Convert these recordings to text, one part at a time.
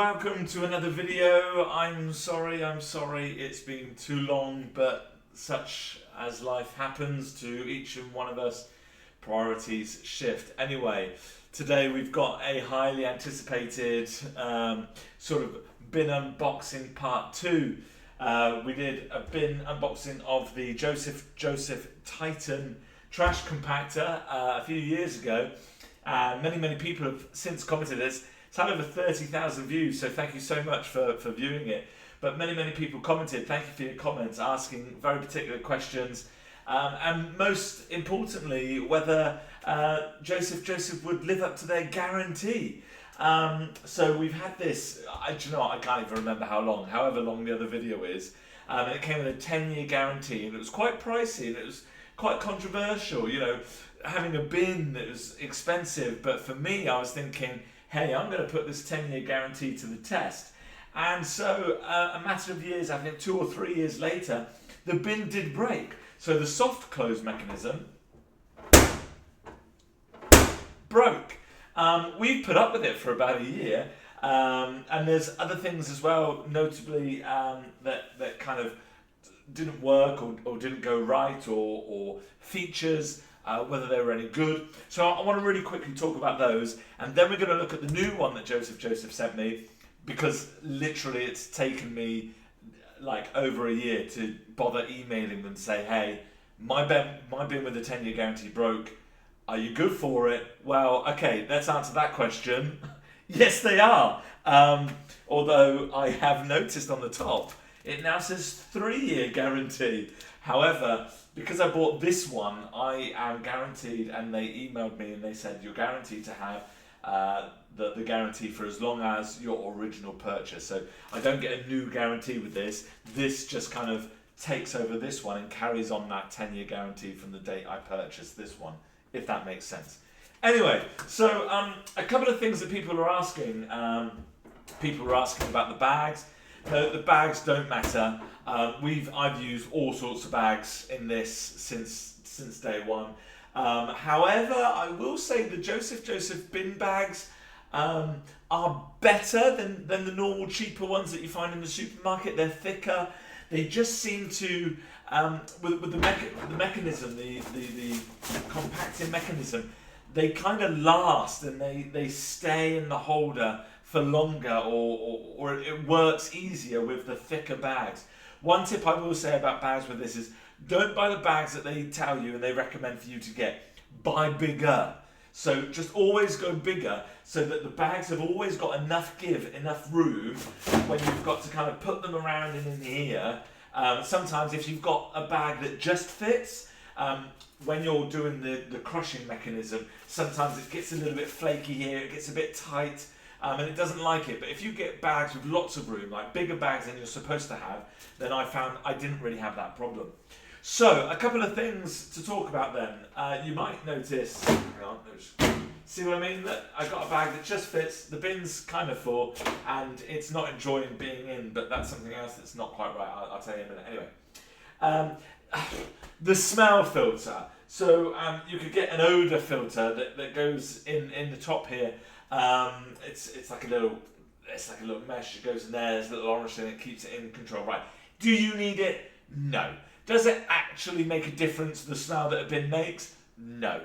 welcome to another video. I'm sorry, it's been too long, but such as life happens to each and one of us, priorities shift. Anyway, today we've got a highly anticipated sort of bin unboxing part 2. We did a bin unboxing of the Joseph Titan Trash Compactor a few years ago. Many people have since commented this. It's had over 30,000 views, so thank you so much for viewing it. But many people commented. Thank you for your comments, asking very particular questions, and most importantly, whether Joseph would live up to their guarantee. So we've had this. Do you know what? I can't even remember how long. However long the other video is, and it came with a 10-year guarantee, and it was quite pricey, and it was quite controversial. You know, having a bin that was expensive, but for me, I was thinking, hey, I'm going to put this 10-year guarantee to the test. And so a matter of years, I think 2 or 3 years later, the bin did break. So the soft close mechanism broke. We've put up with it for about a year. And there's other things as well, notably that kind of didn't work or didn't go right, or features, whether they were any good. So I want to really quickly talk about those, and then we're going to look at the new one that Joseph sent me, because literally it's taken me like over a year to bother emailing them and say, hey, my bin with the 10-year guarantee broke. Are you good for it? Well, okay, let's answer that question. Yes, they are. Although I have noticed on the top, it now says 3-year guarantee. However, because I bought this one, I am guaranteed, and they emailed me and they said, you're guaranteed to have the guarantee for as long as your original purchase. So I don't get a new guarantee with this. This just kind of takes over this one and carries on that 10-year guarantee from the date I purchased this one, if that makes sense. Anyway, so a couple of things that people are asking. People are asking about the bags. No, the bags don't matter. I've used all sorts of bags in this since day one. However, I will say the Joseph bin bags are better than the normal cheaper ones that you find in the supermarket. They're thicker. They just seem to with the mechanism, the compacting mechanism, they kind of last, and they stay in the holder for longer, or it works easier with the thicker bags. One tip I will say about bags with this is, don't buy the bags that they tell you and they recommend for you to get. Buy bigger. So just always go bigger, so that the bags have always got enough room when you've got to kind of put them around in here. Sometimes if you've got a bag that just fits, when you're doing the crushing mechanism, sometimes it gets a little bit flaky here, it gets a bit tight, and it doesn't like it. But if you get bags with lots of room, like bigger bags than you're supposed to have, then I found I didn't really have that problem. So a couple of things to talk about then. You might notice, hang on, see what I mean? That I got a bag that just fits, the bin's kind of full, and it's not enjoying being in, but that's something else that's not quite right. I'll tell you in a minute. Anyway, the smell filter. So you could get an odour filter that goes in the top here. It's like a little mesh. It goes in there. There's a little orange thing. It keeps it in control. Right? Do you need it? No. Does it actually make a difference to the smell that a bin makes? No.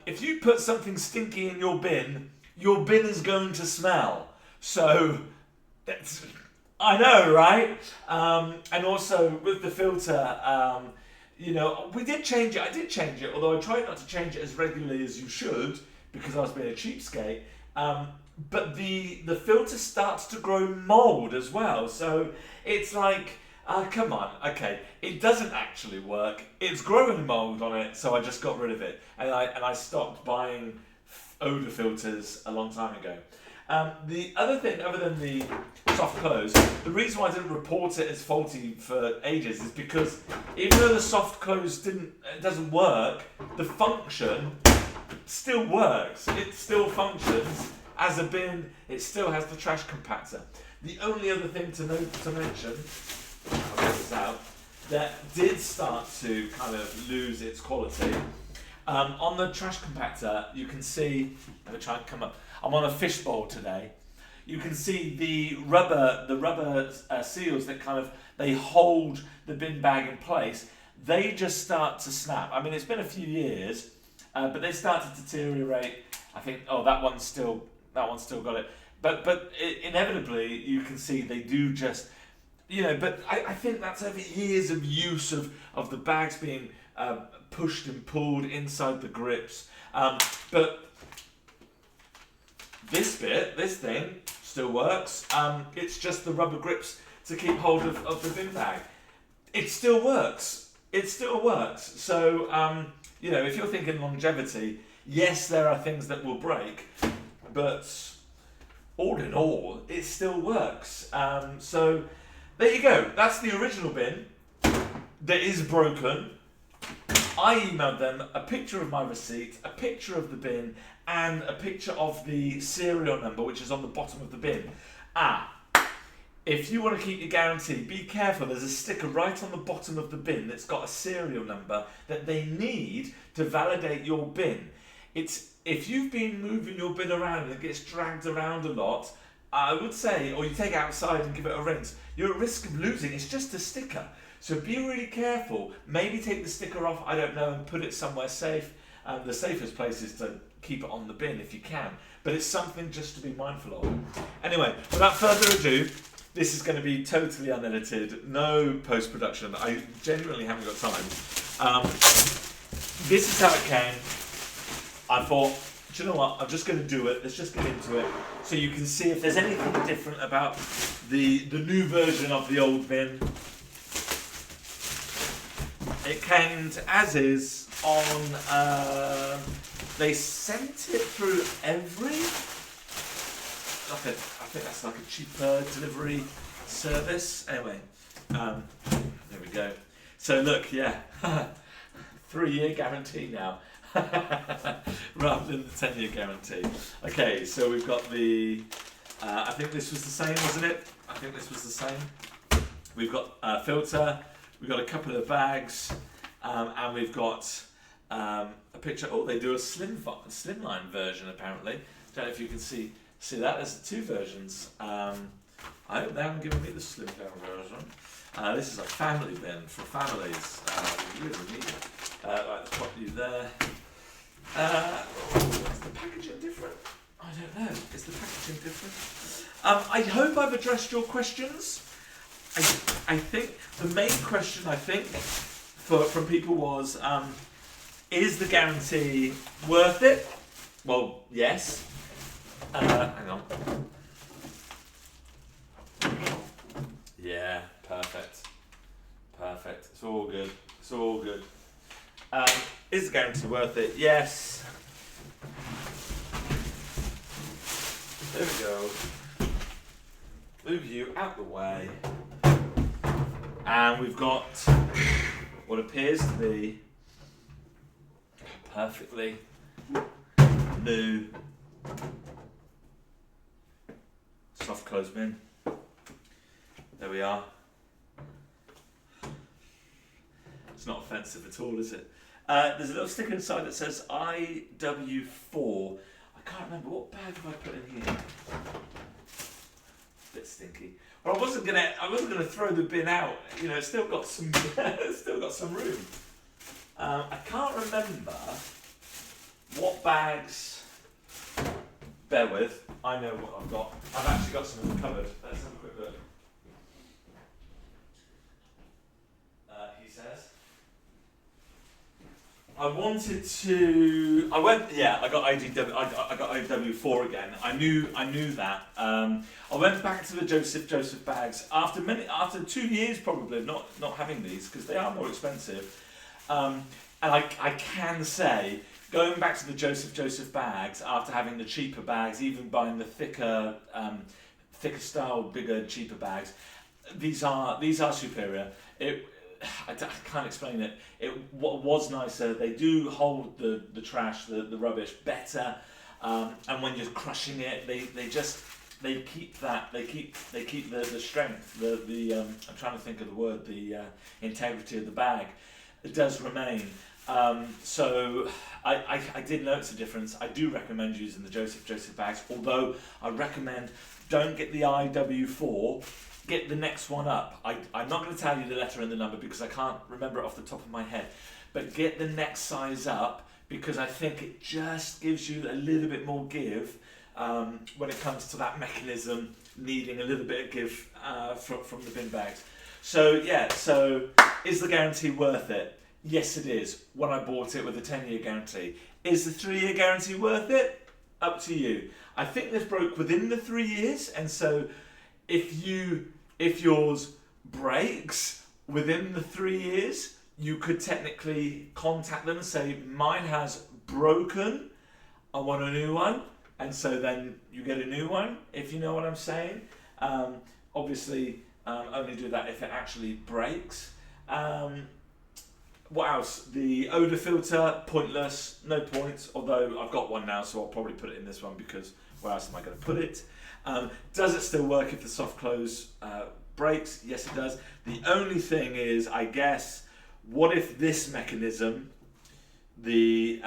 If you put something stinky in your bin is going to smell. So that's, I know, right? And also with the filter, you know, we did change it. I did change it, although I tried not to change it as regularly as you should, because I was being a cheapskate. But the filter starts to grow mold as well. So it's like, come on, okay, it doesn't actually work. It's growing mold on it, so I just got rid of it. And I stopped buying odour filters a long time ago. The other thing, other than the soft close, the reason why I didn't report it as faulty for ages is because even though the soft close doesn't work, the function still works. It still functions as a bin. It still has the trash compactor. The only other thing to mention, I'll get this out, that did start to kind of lose its quality. On the trash compactor, you can see, let me try and come up. I'm on a fishbowl today. you can see the rubber seals that kind of they hold the bin bag in place. They just start to snap. I mean, it's been a few years, but they start to deteriorate. I think, oh, that one's still got it. But inevitably, you can see they do just, but I think that's over years of use of the bags being pushed and pulled inside the grips. But this thing still works. It's just the rubber grips to keep hold of the bin bag. It still works. So, if you're thinking longevity, yes, there are things that will break, but all in all, it still works. So there you go. That's the original bin that is broken. I emailed them a picture of my receipt, a picture of the bin, and a picture of the serial number, which is on the bottom of the bin. If you want to keep your guarantee, be careful. There's a sticker right on the bottom of the bin that's got a serial number that they need to validate your bin. If you've been moving your bin around and it gets dragged around a lot, I would say, or you take it outside and give it a rinse, you're at risk of losing. It's just a sticker. So be really careful. Maybe take the sticker off, I don't know, and put it somewhere safe. The safest place is to keep it on the bin if you can. But it's something just to be mindful of. Anyway, without further ado, this is going to be totally unedited, no post-production. I genuinely haven't got time. This is how it came. I thought, do you know what? I'm just going to do it. Let's just get into it, so you can see if there's anything different about the new version of the old bin. It came to as is on. They sent it through I think that's like a cheaper delivery service. Anyway, there we go. So look, yeah, 3-year guarantee now, rather than the 10-year guarantee. Okay, so we've got the, I think this was the same, wasn't it? I think this was the same. We've got a filter, we've got a couple of bags, and we've got a picture. Oh, they do a slimline version apparently. Don't know if you can see that. There's two versions. I hope they haven't given me the slim down version. This is a family bin for families. You really need it. Right, let's pop you there. Is the packaging different? I don't know. Is the packaging different? I hope I've addressed your questions. I think the main question from people was, is the guarantee worth it? Well, yes. Hang on. Yeah, perfect. It's all good. Is the guarantee worth it? Yes. There we go. Move you out the way. And we've got what appears to be perfectly new soft close bin. There we are. It's not offensive at all, is it? There's a little sticker inside that says IW4. I can't remember, what bag have I put in here? Bit stinky. Well, I wasn't gonna throw the bin out. It's still got some room. I can't remember what bags. Bear with. I know what I've got. I've actually got some in the cupboard. Let's have a quick look. He says. I got IDW. I got IW4 again. I knew that. I went back to the Joseph bags after 2 years probably of not having these, because they are more expensive. And I can say, going back to the Joseph bags after having the cheaper bags, even buying the thicker style, bigger, cheaper bags, these are superior. I can't explain it. What was nicer, they do hold the trash, the rubbish better, and when you're crushing it, they keep the strength, I'm trying to think of the word, the integrity of the bag. It does remain. So I did notice a difference. I do recommend using the Joseph bags, although I recommend don't get the IW4, get the next one up. I'm not going to tell you the letter and the number because I can't remember it off the top of my head, but get the next size up because I think it just gives you a little bit more give when it comes to that mechanism needing a little bit of give from the bin bags. So yeah, so is the guarantee worth it? Yes it is, when I bought it with a 10-year guarantee. Is the 3-year guarantee worth it? Up to you. I think this broke within the 3 years, and so if yours breaks within the 3 years, you could technically contact them and say, mine has broken, I want a new one, and so then you get a new one, if you know what I'm saying. Obviously, only do that if it actually breaks. What else? The odour filter, pointless, no points, although I've got one now, so I'll probably put it in this one because where else am I going to put it? Does it still work if the soft close breaks? Yes, it does. The only thing is, I guess, what if this mechanism, the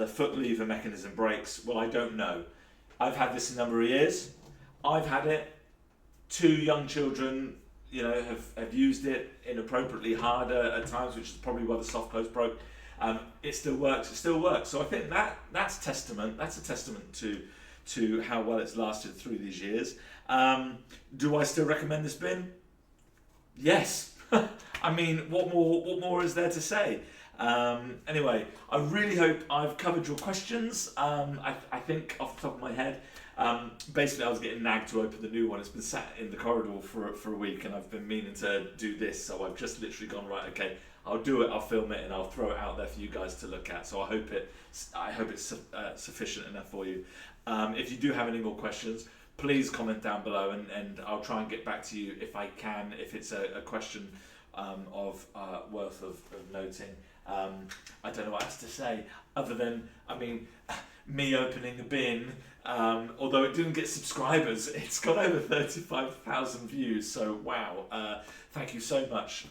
foot lever mechanism breaks? Well, I don't know. I've had this a number of years. I've had it. 2 young children, you know, have used it inappropriately harder at times, which is probably why the soft close broke. It still works. It still works. So I think that's a testament to how well it's lasted through these years. Do I still recommend this bin? Yes. I mean, what more is there to say? Anyway, I really hope I've covered your questions. I think off the top of my head, basically I was getting nagged to open the new one. It's been sat in the corridor for a week and I've been meaning to do this, so I've just literally gone, right, okay, I'll do it, I'll film it and I'll throw it out there for you guys to look at. So I hope it's sufficient enough for you. If you do have any more questions, please comment down below and I'll try and get back to you if I can, if it's a question worth of noting. I don't know what else to say other than, I mean, me opening a bin, although it didn't get subscribers, it's got over 35,000 views, so wow, thank you so much.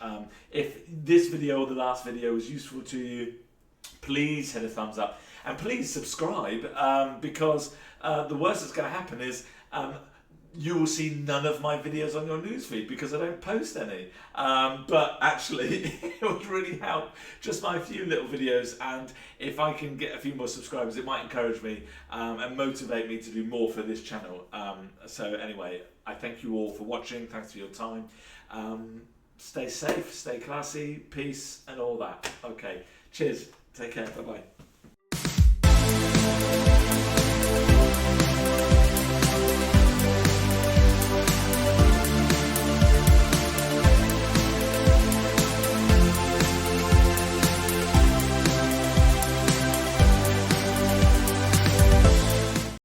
If this video or the last video was useful to you, please hit a thumbs up and please subscribe, because the worst that's going to happen is you will see none of my videos on your newsfeed because I don't post any. But actually, it would really help just my few little videos, and if I can get a few more subscribers, it might encourage me and motivate me to do more for this channel. So anyway, I thank you all for watching. Thanks for your time. Stay safe, stay classy, peace, and all that. Okay, cheers. Take care. Bye-bye.